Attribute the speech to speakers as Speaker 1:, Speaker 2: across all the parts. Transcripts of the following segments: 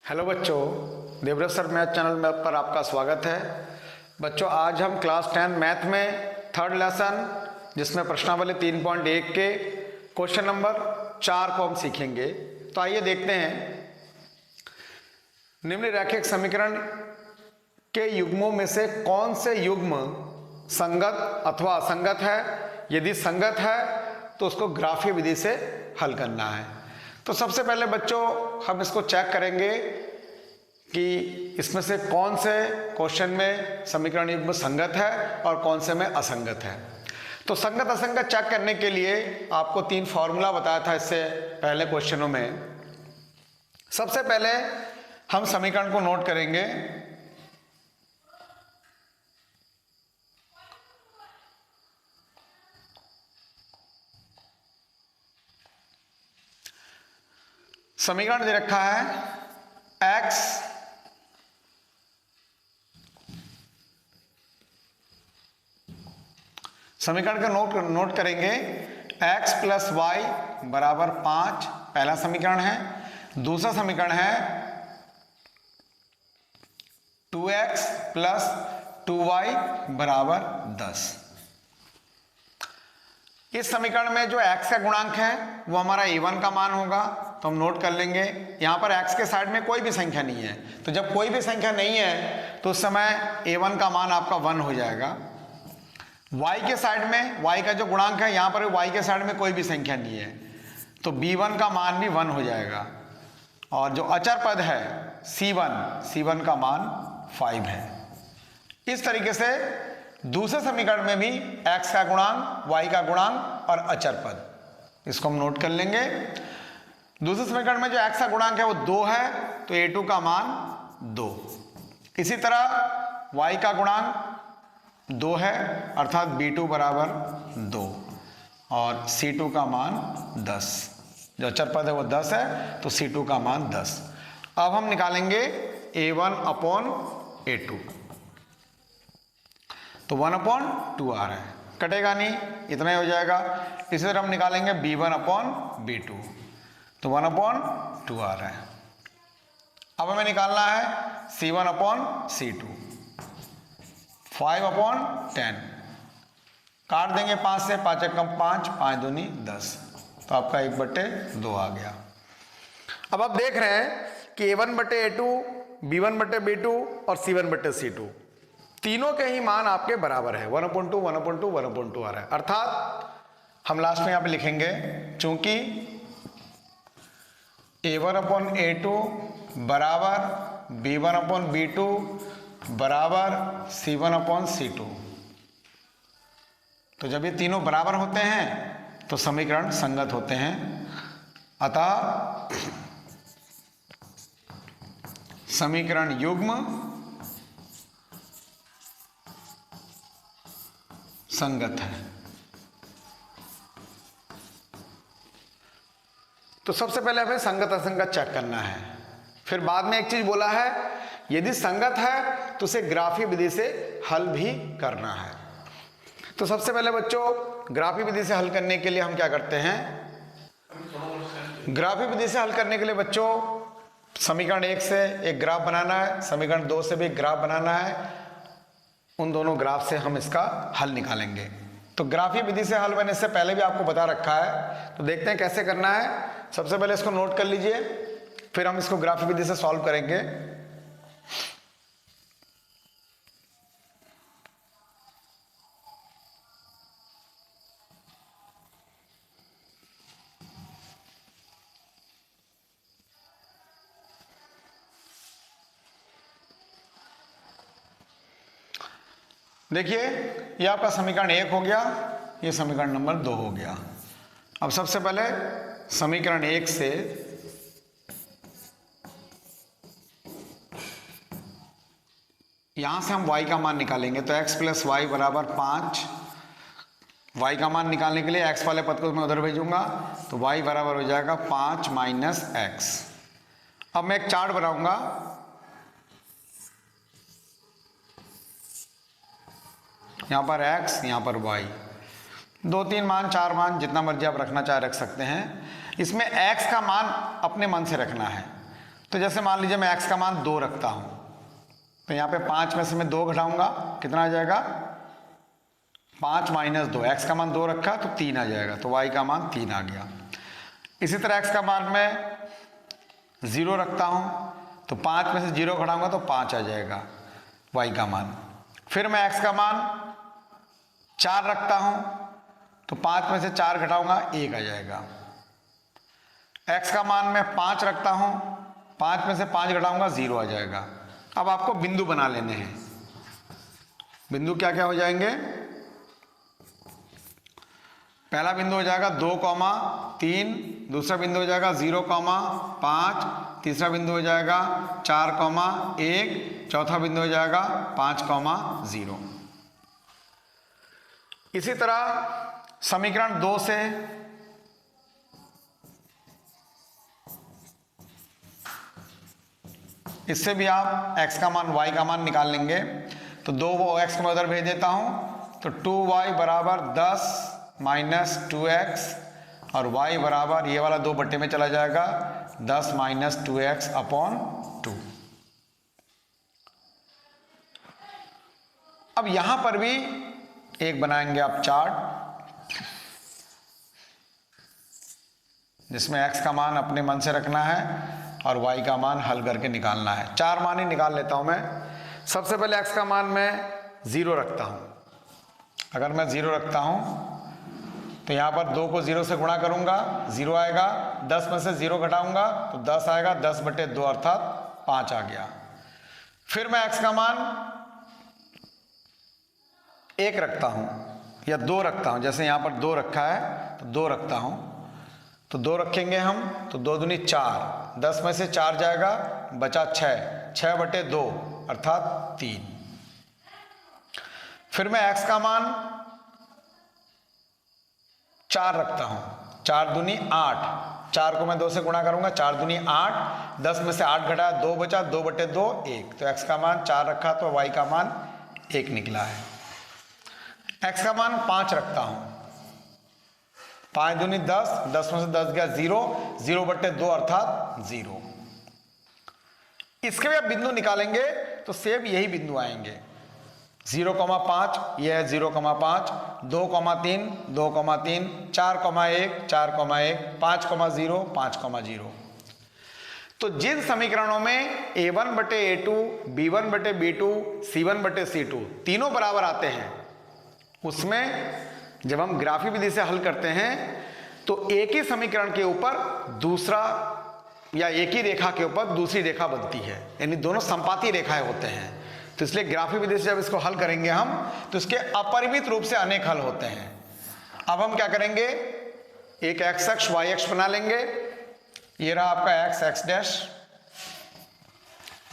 Speaker 1: Hello बच्चों, Devvrat sir math channel में पर आपका स्वागत है। बच्चों, आज हम क्लास 10 मैथ में थर्ड लेसन जिसमें प्रश्नावली 3.1 के क्वेश्चन नंबर 4 को हम सीखेंगे। तो आइए देखते हैं। निम्नलिखित समीकरण के युग्मों में से कौन से युग्म संगत अथवा असंगत है। यदि संगत है तो उसको ग्राफीय विधि से हल करना है। तो सबसे पहले बच्चों हम इसको चेक करेंगे कि इसमें से कौन से क्वेश्चन में समीकरण युग्म संगत है और कौन से में असंगत है। तो संगत असंगत चेक करने के लिए आपको 3 फॉर्मूला बताया था इससे पहले क्वेश्चनों में। सबसे पहले हम समीकरण को नोट करेंगे। समीकरण दे रखा है x समीकरण का नोट करेंगे x प्लस वाई बराबर 5, पहला समीकरण है। दूसरा समीकरण है 2x प्लस 2y बराबर 10। इस समीकरण में जो x का गुणांक है वो हमारा a1 का मान होगा, तो हम नोट कर लेंगे। यहां पर x के साइड में कोई भी संख्या नहीं है, तो जब कोई भी संख्या नहीं है तो उस समय a1 का मान आपका 1 हो जाएगा। y के साइड में y का जो गुणांक है, यहां पर y के साइड में कोई भी संख्या नहीं है, तो b1 का मान भी 1 हो जाएगा। और जो अचर पद है c1 का मान 5 है। इस तरीके से दूसरे समीकरण में भी x का गुणांक, y का गुणांक और अचर पद, इसको हम नोट कर लेंगे। दूसरे समीकरण में जो x का गुणांक है वो 2 है, तो a2 का मान 2। इसी तरह y का गुणांक 2 है, अर्थात b2 बराबर 2 और c2 का मान 10। जो अचर पद है वो 10 है, तो c2 का मान 10। अब हम निकालेंगे a1 अपॉन a2, तो 1/2 आ रहा है, कटेगा नहीं, इतना ही हो जाएगा। इसी तरह हम निकालेंगे b1 अपॉन b2, तो 1/2 आ रहा है। अब हमें निकालना है c1 अपॉन c2, 5/10, काट देंगे 5 से, 5 कम 5, 5 दूनी 10, तो आपका 1/2 आ गया। अब आप देख रहे हैं कि a1/a2, b1/b2 और c1/c2 तीनों के ही मान आपके बराबर है, 1/2, 1/2, 1/2 आ रहा है। अर्थात हम लास्ट में यहां पे लिखेंगे, चूंकि a1/a2 बराबर b1/b2 बराबर c1/c2, तो जब ये तीनों बराबर होते हैं तो समीकरण संगत होते हैं। अतः समीकरण युग्म संगत है। तो सबसे पहले हमें संगत असंगत चेक करना है। फिर बाद में एक चीज बोला है, यदि संगत है तो उसे ग्राफीय विधि से हल भी करना है। तो सबसे पहले बच्चों ग्राफीय विधि से हल करने के लिए हम क्या करते हैं। ग्राफीय विधि से हल करने के लिए बच्चों समीकरण 1 से एक ग्राफ बनाना है, समीकरण 2 से भी एक ग्राफ बनाना है। उन दोनों ग्राफ से हम इसका हल निकालेंगे। तो ग्राफीय विधि से हल मैंने इससे पहले भी आपको बता रखा है, तो देखते हैं कैसे करना है। सबसे पहले इसको नोट कर लीजिए, फिर हम इसको ग्राफीय विधि से सॉल्व करेंगे। देखिए, ये आपका समीकरण 1 हो गया, ये समीकरण नंबर 2 हो गया। अब सबसे पहले समीकरण 1 से यहां से हम y का मान निकालेंगे, तो x प्लस वाई बराबर 5। y का मान निकालने के लिए x वाले पद को मैं उधर भेजूंगा, तो y बराबर हो जाएगा 5 माइनस x। अब मैं एक चार्ट बनाऊंगा, यहां पर x, यहां पर y, 2 3 मान 4 मान जितना मर्जी आप रखना चाहे रख सकते हैं। इसमें x का मान अपने मन से रखना है, तो जैसे मान लीजिए मैं x का मान 2 रखता हूं, तो यहां पे 5 में से मैं 2 घटाऊंगा, कितना आ जाएगा 5 माइनस 2, x का मान 2 रखा तो 3 आ जाएगा, तो y का मान 3 आ गया। इसी तरह x का मान मैं 0 रखता हूं, तो 5 में से 0 घटाऊंगा तो 5 आ जाएगा y का मान। फिर मैं x का मान 4 रखता हूं, तो 5 में से 4 घटाऊंगा 1 आ जाएगा। x का मान मैं 5 रखता हूं, 5 में से 5 घटाऊंगा 0 आ जाएगा। अब आपको बिंदु बना लेने हैं। बिंदु क्या क्या हो जाएंगे? पहला बिंदु हो जाएगा 2,3, दूसरा बिंदु हो जाएगा 0,5, तीसरा बिंदु हो जाएगा 4,1, चौथा बिंदु हो जाएगा 5,0। इसी तरह समीकरण 2 से इससे भी आप x का मान y का मान निकाल लेंगे। तो 2x को मैं उधर भेज देता हूं, तो 2y बराबर 10 माइनस 2x, और y बराबर ये वाला 2 बट्टे में चला जाएगा 10 माइनस 2x अपॉन 2। अब यहां पर भी एक बनाएंगे आप चार्ट, जिसमें x का मान अपने मन से रखना है और y का मान हल करके निकालना है। 4 मान ही निकाल लेता हूं मैं। सबसे पहले x का मान मैं 0 रखता हूं। अगर मैं 0 रखता हूं तो यहां पर 2 को 0 से गुणा करूंगा, 0 आएगा। 10 में से 0 घटाऊंगा तो 10 आएगा, 10 बटे 2 अर्थात 5 आ गया। फिर मैं x का मान 1 रखता हूं या 2 रखता हूं, जैसे यहां पर 2 रखा है तो 2 रखता हूं, तो 2 रखेंगे हम, तो 2 दूनी 4, 10 में से 4 जाएगा, बचा 6, 6 बटे 2 अर्थात 3। फिर मैं x का मान 4 रखता हूं, 4 दूनी 8, 4 को मैं 2 से गुणा करूंगा, 4 दूनी 8, 10 में से 8 घटा 2 बचा, 2 बटे 2 1, तो x का मान 4 रखा तो y का मान 1 निकला है। x का मान 5 रखता हूं, 5 दूनी 10, 10 में से 10 गया 0, 0 बटे 2 अर्थात 0। इसके भी आप बिंदु निकालेंगे तो सेम यही बिंदु आएंगे। 0,5 यह है 0,5, 2,3 2,3, 4,1 4,1, 5,0 5,0। तो जिन समीकरणों में a1 बटे a2, b1 बटे b2, c1 बटे c2 तीनों बराबर आते हैं, उसमें जब हम ग्राफी विधि से हल करते हैं तो एक ही समीकरण के ऊपर दूसरा या एक ही रेखा के ऊपर दूसरी रेखा बनती है, यानी दोनों संपाती रेखाएं होते हैं। तो इसलिए ग्राफी विधि से जब इसको हल करेंगे हम तो इसके अपरिमित रूप से अनेक हल होते हैं। अब हम क्या करेंगे, एक x अक्ष y अक्ष बना लेंगे। ये रहा आपका x x डैश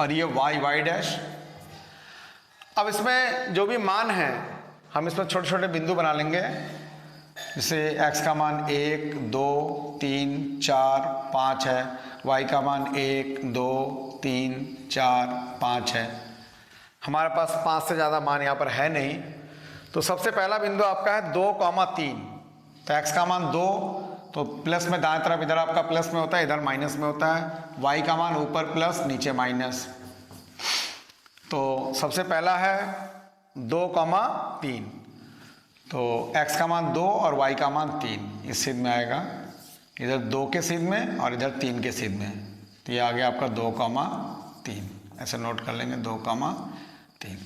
Speaker 1: और ये y y डैश। अब इसमें जो भी मान है हम इसमें छोटे छोटे बिंदु बना लेंगे, जैसे x का मान 1 2 3 4 5 है, y का मान 1 2 3 4 5 है। हमारे पास 5 से ज़्यादा मान यहाँ पर है नहीं, तो सबसे पहला बिंदु आपका है 2,3, तो x का मान 2, तो प्लस में दाएं तरफ इधर आपका प्लस में होता है, इधर माइनस में होता है। y का मान ऊपर प्लस नीचे माइनस, तो सबसे पहला है 2,3, तो x का मान 2 और y का मान 3 इस सीध में आएगा, इधर 2 के सीध में और इधर 3 के सीध में, तो ये आ गया आपका 2,3, ऐसे नोट कर लेंगे 2,3।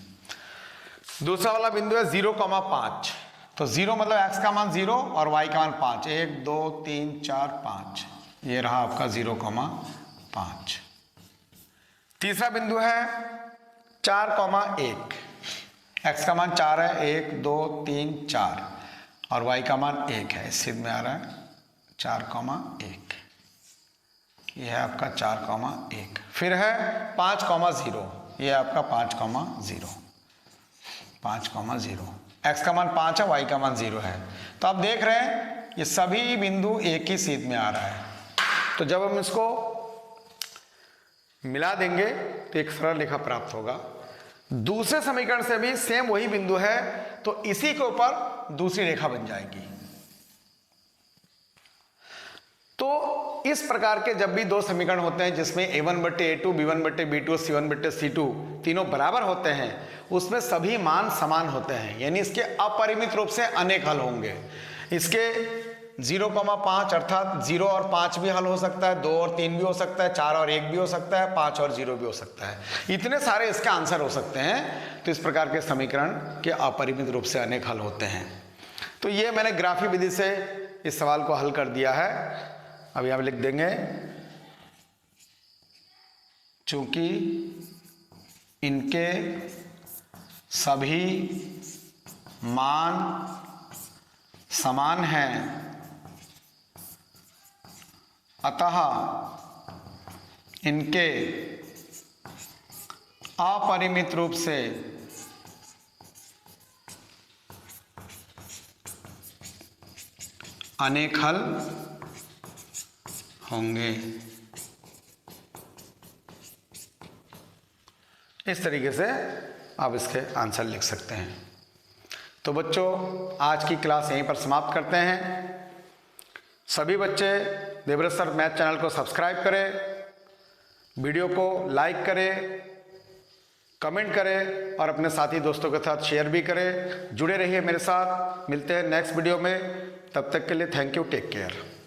Speaker 1: दूसरा वाला बिंदु है 0,5, तो 0 मतलब x का मान 0 और y का मान 5, 1 2 3 4 5, ये रहा आपका 0,5। तीसरा बिंदु है 4,1, x का मान 4 है, 1 2 3 4 और y का मान 1 है, इस सीध में आ रहा है 4,1, यह है आपका 4,1। फिर है 5,0, यह आपका 5,0, 5,0, x का मान 5 है, y का मान 0 है। तो आप देख रहे हैं ये सभी बिंदु एक ही सीध में आ रहा है। तो जब हम इसको मिला देंगे तो एक सरल रेखा प्राप्त होगा। दूसरे समीकरण से भी सेम वही बिंदु है, तो इसी के ऊपर दूसरी रेखा बन जाएगी। तो इस प्रकार के जब भी दो समीकरण होते हैं जिसमें a1 बट्टे a2, b1 बट्टे b2 और c1 बट्टे c2 तीनों बराबर होते हैं, उसमें सभी मान समान होते हैं, यानी इसके अपरिमित रूप से अनेक हल होंगे। इसके 0,5 अर्थात 0 और 5 भी हल हो सकता है, 2 और 3 भी हो सकता है, 4 और 1 भी हो सकता है, 5 और 0 भी हो सकता है। इतने सारे इसके आंसर हो सकते हैं। तो इस प्रकार के समीकरण के अपरिमित रूप से अनेक हल होते हैं। तो ये मैंने ग्राफी विधि से इस सवाल को हल कर दिया है। अब यहाँ पे लिख देंगे, चूंकि इनके सभी मान समान हैं, अतः इनके अपरिमित रूप से अनेक हल होंगे। इस तरीके से आप इसके आंसर लिख सकते हैं। तो बच्चों, आज की क्लास यहीं पर समाप्त करते हैं। सभी बच्चे देवव्रत सर मैथ चैनल को सब्सक्राइब करें, वीडियो को लाइक करें, कमेंट करें और अपने साथी दोस्तों के साथ शेयर भी करें। जुड़े रहिए मेरे साथ। मिलते हैं नेक्स्ट वीडियो में। तब तक के लिए थैंक यू, टेक केयर।